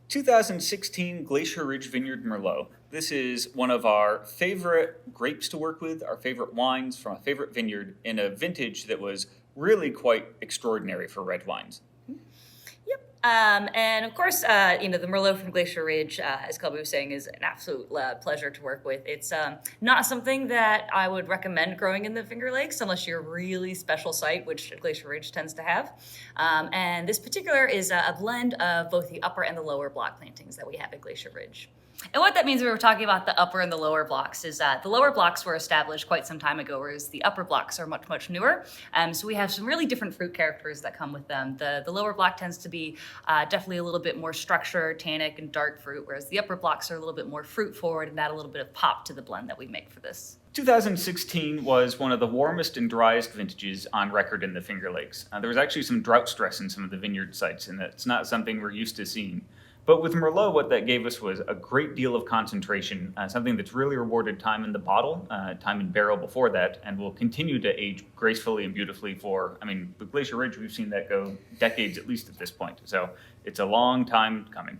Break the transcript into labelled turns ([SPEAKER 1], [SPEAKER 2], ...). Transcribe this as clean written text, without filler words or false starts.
[SPEAKER 1] 2016 Glacier Ridge Vineyard Merlot. This is one of our favorite grapes to work with, our favorite wines from a favorite vineyard in a vintage that was really quite extraordinary for red wines.
[SPEAKER 2] And of course, the Merlot from Glacier Ridge, as Colby was saying, is an absolute pleasure to work with. It's not something that I would recommend growing in the Finger Lakes unless you're a really special site, which Glacier Ridge tends to have. And this particular is a blend of both the upper and the lower block plantings that we have at Glacier Ridge. And what that means when we're talking about the upper and the lower blocks is that the lower blocks were established quite some time ago, whereas the upper blocks are much, much newer. So we have some really different fruit characters that come with them. The lower block tends to be definitely a little bit more structured, tannic, and dark fruit, whereas the upper blocks are a little bit more fruit forward and add a little bit of pop to the blend that we make for this.
[SPEAKER 1] 2016 was one of the warmest and driest vintages on record in the Finger Lakes. There was actually some drought stress in some of the vineyard sites, and that's not something we're used to seeing. But with Merlot, what that gave us was a great deal of concentration, something that's really rewarded time in the bottle, time in barrel before that, and will continue to age gracefully and beautifully with Glacier Ridge, we've seen that go decades at least at this point. So it's a long time coming.